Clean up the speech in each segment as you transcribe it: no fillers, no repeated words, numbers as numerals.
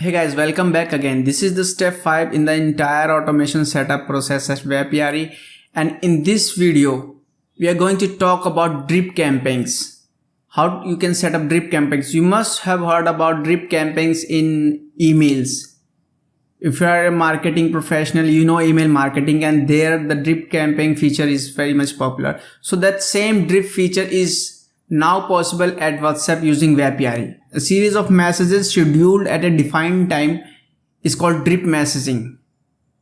Hey guys, welcome back again. This is the step 5 in the entire automation setup process at Wapyari, and in this video we are going to talk about drip campaigns. How you can set up drip campaigns. You must have heard about drip campaigns in emails. If you are a marketing professional, you know email marketing, and there the drip campaign feature is very much popular. So that same drip feature is now possible at WhatsApp using Wapyari. A series of messages scheduled at a defined time is called drip messaging.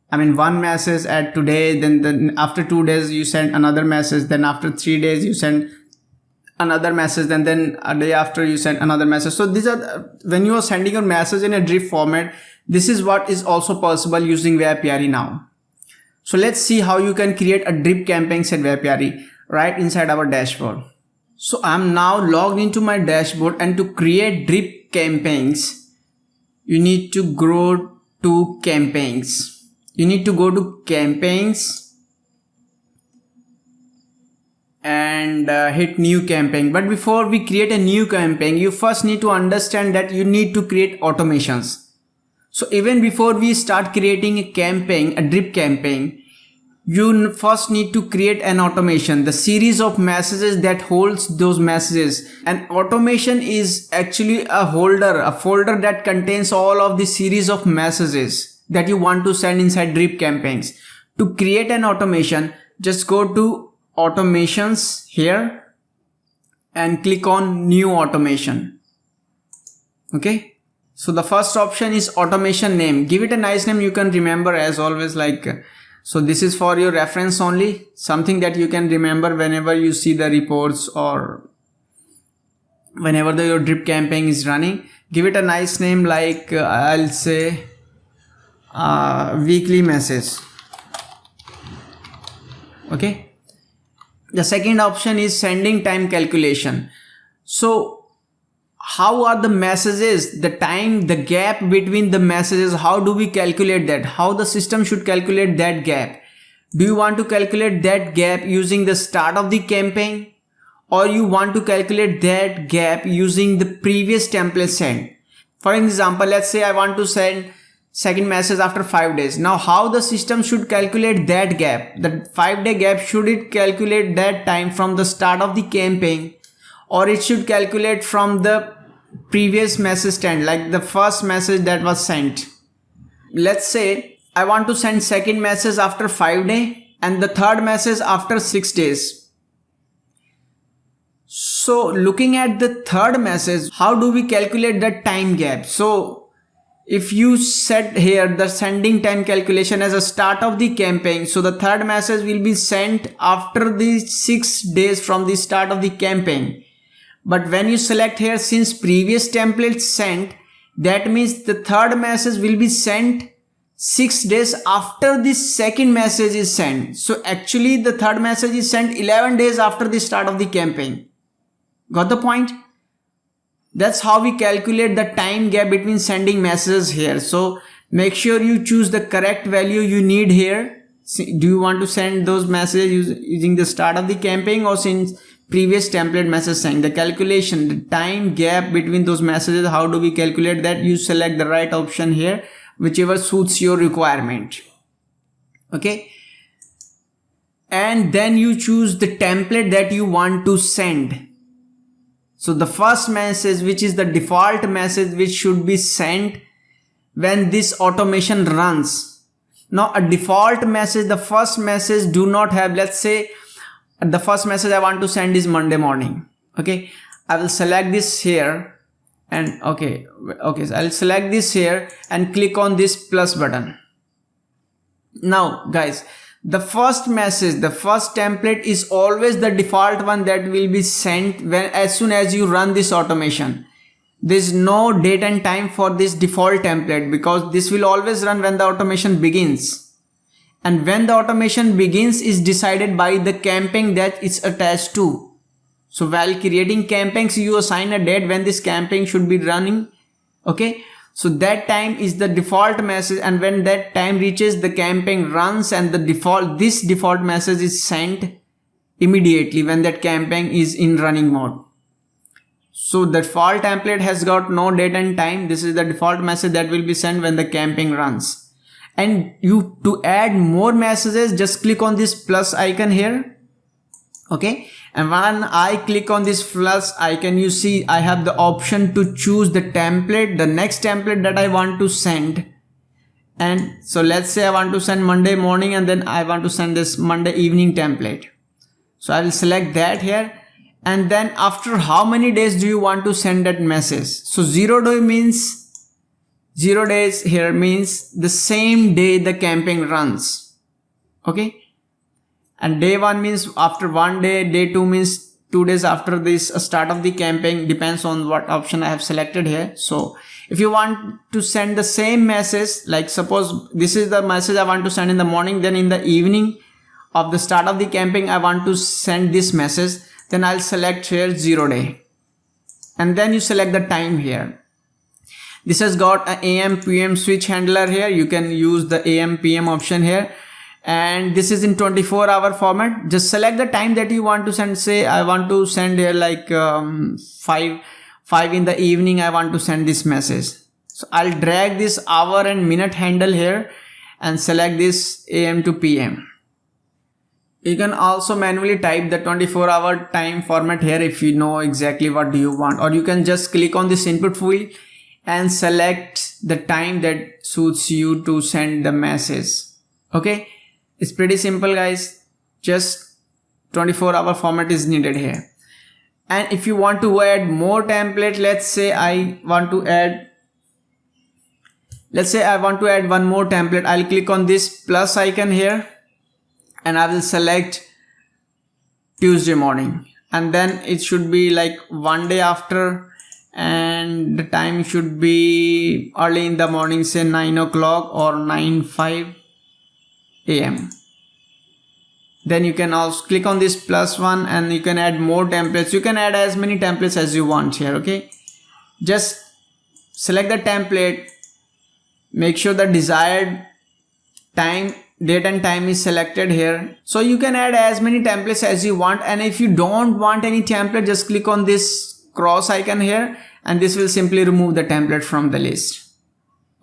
I mean, one message at today, then after 2 days you send another message, then after 3 days you send another message, then a day after you send another message. So these are, when you are sending your message in a drip format, this is what is also possible using Wapyari now. So let's see how you can create a drip campaigns at Wapyari right inside our dashboard. So I'm now logged into my dashboard, and to create drip campaigns, you need to go to campaigns. You need to go to campaigns and hit new campaign. But before we create a new campaign, you first need to understand that you need to create automations. So even before we start creating a campaign, a drip campaign, you first need to create an automation, the series of messages that holds those messages. And automation is actually a folder that contains all of the series of messages that you want to send inside drip campaigns. To create an automation, just go to automations here and click on new automation. Okay. So the first option is automation name. Give it a nice name you can remember, as always, so this is for your reference only, something that you can remember whenever you see the reports or whenever your drip campaign is running. Give it a nice name, like I'll say weekly message. Okay. The second option is sending time calculation. So how are the messages, the time, the gap between the messages, how do we calculate that? How the system should calculate that gap? Do you want to calculate that gap using the start of the campaign, or you want to calculate that gap using the previous template sent? For example, let's say I want to send second message after 5 days. Now how the system should calculate that gap, the 5-day gap, should it calculate that time from the start of the campaign, or it should calculate from the previous message sent, like the first message that was sent? Let's say I want to send second message after 5 days and the third message after 6 days. So looking at the third message, how do we calculate the time gap? So if you set here the sending time calculation as a start of the campaign, so the third message will be sent after the 6 days from the start of the campaign. But when you select here, since previous template sent, that means the third message will be sent 6 days after the second message is sent. So actually the third message is sent 11 days after the start of the campaign. Got the point? That's how we calculate the time gap between sending messages here. So make sure you choose the correct value you need here. Do you want to send those messages using the start of the campaign, or since previous template message sent? The calculation, the time gap between those messages, how do we calculate that? You select the right option here, whichever suits your requirement. Okay. And then you choose the template that you want to send. So the first message, which is the default message which should be sent when this automation runs. Now a default message, the first message do not have, let's say the first message I want to send is Monday morning. Okay. I will select this here and okay. So I'll select this here and click on this plus button. Now guys, the first message, the first template is always the default one that will be sent as soon as you run this automation. There is no date and time for this default template, because this will always run when the automation begins. And when the automation begins is decided by the campaign that it's attached to. So while creating campaigns, you assign a date when this campaign should be running. Okay. So that time is the default message, and when that time reaches, the campaign runs, and this default message is sent immediately when that campaign is in running mode. So the default template has got no date and time. This is the default message that will be sent when the camping runs. And you, to add more messages, just click on this plus icon here. Okay, and when I click on this plus icon, you see I have the option to choose the template, the next template that I want to send. And so let's say I want to send Monday morning, and then I want to send this Monday evening template. So I will select that here. And then after how many days do you want to send that message? So 0 day means 0 days here means the same day the camping runs. Okay. And day 1 means after 1 day, day 2 means 2 days after this start of the camping, depends on what option I have selected here. So if you want to send the same message, like suppose this is the message I want to send in the morning, then in the evening of the start of the camping, I want to send this message, then I'll select here 0 day. And then you select the time here. This has got an AM PM switch handler here. You can use the AM PM option here. And this is in 24-hour format. Just select the time that you want to send. Say I want to send here like 5 in the evening. I want to send this message. So I'll drag this hour and minute handle here and select this AM to PM. You can also manually type the 24-hour time format here if you know exactly what do you want, or you can just click on this input field and select the time that suits you to send the message. Okay. It's pretty simple, guys. Just 24-hour format is needed here. And if you want to add more template, let's say I want to add one more template. I'll click on this plus icon here and I will select Tuesday morning, and then it should be like 1 day after, and the time should be early in the morning, say 9 o'clock or 9:05 AM. Then you can also click on this plus one and you can add more templates. You can add as many templates as you want here. Okay, just select the template, make sure the desired time, date and time is selected here. So you can add as many templates as you want, and if you don't want any template, just click on this cross icon here and this will simply remove the template from the list.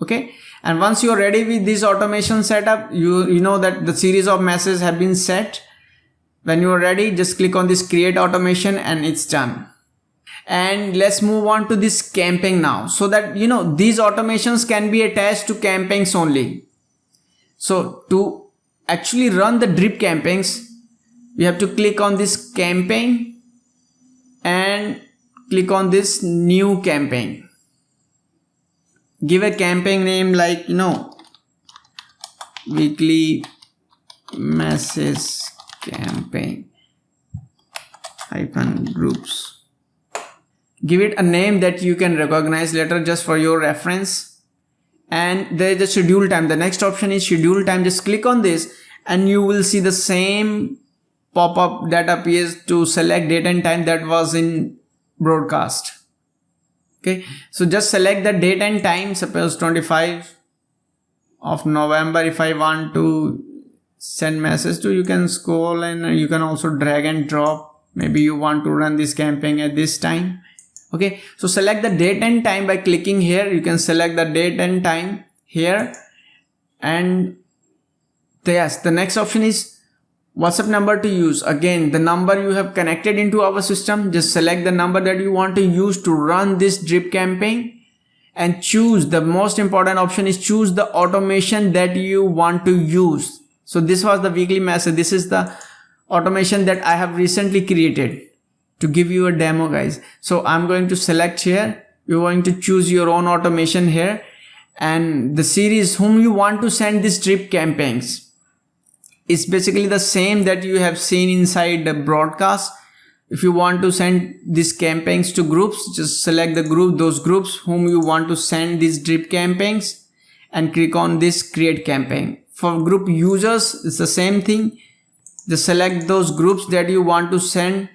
Okay. And once you're ready with this automation setup, you know that the series of messages have been set. When you're ready, just click on this create automation and it's done. And let's move on to this camping now, so that you know these automations can be attached to campings only. So to actually run the drip campings, we have to click on this campaign and click on this new campaign. Give a campaign name like, weekly message campaign -groups. Give it a name that you can recognize later, just for your reference. And there is the schedule time. The next option is schedule time. Just click on this and you will see the same pop-up that appears to select date and time that was in broadcast. Okay, so just select the date and time, suppose 25 of November. If I want to send message to, you can scroll and you can also drag and drop. Maybe you want to run this campaign at this time. Okay, so select the date and time by clicking here. You can select the date and time here. And yes, the next option is WhatsApp number to use. Again, the number you have connected into our system, just select the number that you want to use to run this drip campaign and choose. The most important option is choose the automation that you want to use. So this was the weekly message. This is the automation that I have recently created to give you a demo, guys. So I'm going to select here. You're going to choose your own automation here, and the series whom you want to send this drip campaigns. It's basically the same that you have seen inside the broadcast. If you want to send these campaigns to groups, just select the group, those groups whom you want to send these drip campaigns, and click on this create campaign. For group users, it's the same thing. Just select those groups that you want to send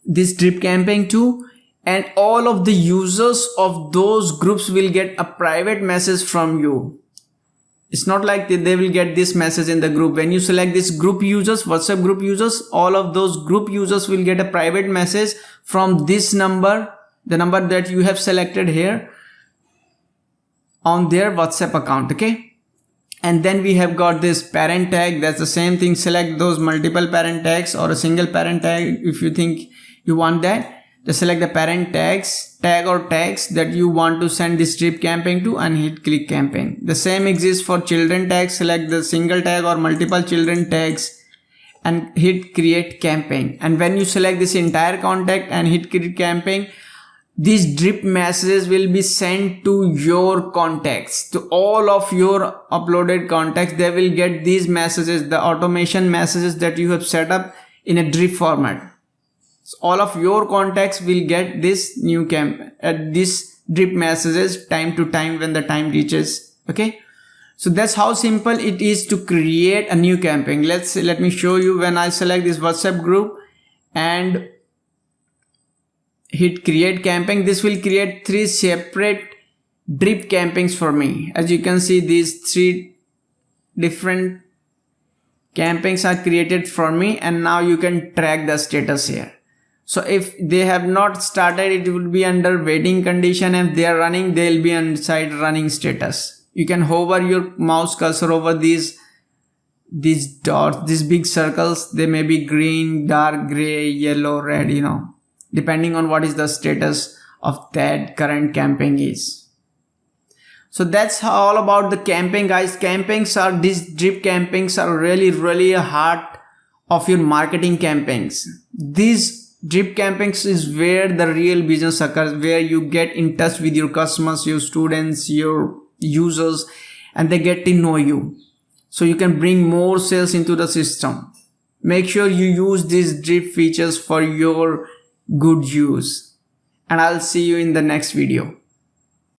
this drip campaign to, and all of the users of those groups will get a private message from you. It's not like they will get this message in the group. When you select this group users, WhatsApp group users, all of those group users will get a private message from this number, the number that you have selected here, on their WhatsApp account. Okay. And then we have got this parent tag. That's the same thing. Select those multiple parent tags or a single parent tag if you think you want that. Just select the parent tag or tags that you want to send this drip campaign to and hit click campaign. The same exists for children tags. Select the single tag or multiple children tags and hit create campaign. And when you select this entire contact and hit create campaign, these drip messages will be sent to your contacts, to all of your uploaded contacts. They will get these messages, the automation messages that you have set up in a drip format. So all of your contacts will get this new this drip messages time to time when the time reaches. Okay. So that's how simple it is to create a new campaign. Let me show you. When I select this WhatsApp group and hit create campaign, this will create 3 separate drip campaigns for me. As you can see, these 3 different campaigns are created for me, and now you can track the status here. So if they have not started, it will be under waiting condition. If they are running, they'll be inside running status. You can hover your mouse cursor over these dots, these big circles. They may be green, dark gray, yellow, red, depending on what is the status of that current campaign is. So that's all about the campaign, guys. These drip campaigns are really a heart of your marketing campaigns. These drip campaigns is where the real business occurs, where you get in touch with your customers, your students, your users, and they get to know you. So you can bring more sales into the system. Make sure you use these drip features for your good use. And I'll see you in the next video.